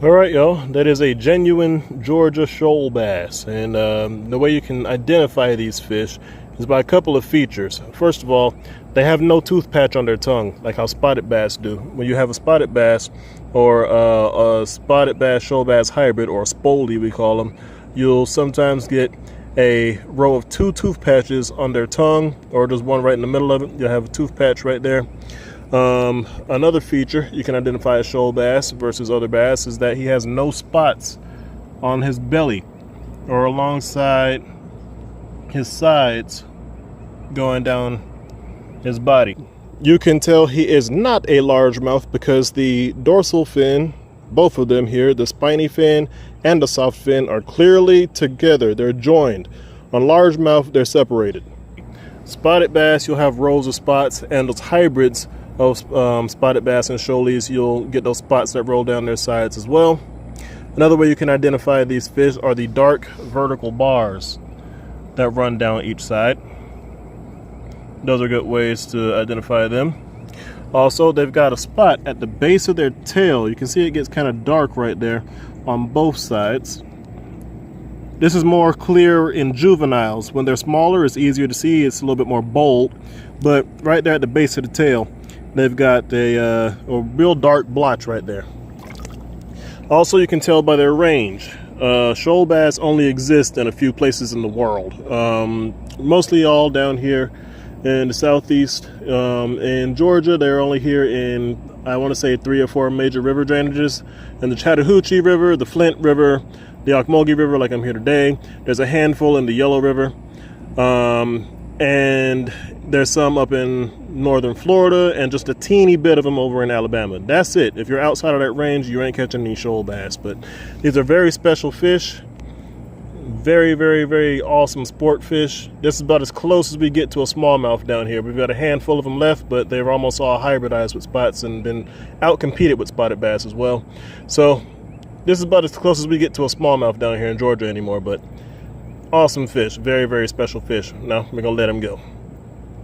All right, y'all, that is a genuine Georgia shoal bass. And the way you can identify these fish is by a couple of features. First of all, they have no tooth patch on their tongue, like how spotted bass do. When you have a spotted bass or a spotted bass shoal bass hybrid, or a spolie we call them, you'll sometimes get a row of two tooth patches on their tongue, or just one right in the middle of it. You'll have a tooth patch right there. Another feature you can identify a shoal bass versus other bass is that he has no spots on his belly or alongside his sides going down his body. You can tell he is not a largemouth because the dorsal fin, both of them here, the spiny fin and the soft fin, are clearly together. They're joined. On largemouth, they're separated. Spotted bass, you'll have rows of spots, and those hybrids of spotted bass and shoalies, you'll get those spots that roll down their sides as well. Another way you can identify these fish are the dark vertical bars that run down each side. Those are good ways to identify them. Also, they've got a spot at the base of their tail. You can see it gets kind of dark right there on both sides. This is more clear in juveniles. When they're smaller, it's easier to see. It's a little bit more bold. But right there at the base of the tail, they've got a real dark blotch right there. Also, you can tell by their range. Shoal bass only exist in a few places in the world. Mostly all down here in the southeast. In Georgia, they're only here in, I want to say, 3 or 4 major river drainages. In the Chattahoochee River, the Flint River, the Ocmulgee River, like I'm here today. There's a handful in the Yellow River. And there's some up in northern Florida, and just a teeny bit of them over in Alabama. That's it. If you're outside of that range, you ain't catching any shoal bass. But these are very special fish. Very, very, very awesome sport fish. This is about as close as we get to a smallmouth down here. We've got a handful of them left, but they're almost all hybridized with spots and been out-competed with spotted bass as well. So this is about as close as we get to a smallmouth down here in Georgia anymore, but awesome fish. Very, very special fish. Now we're gonna let him go.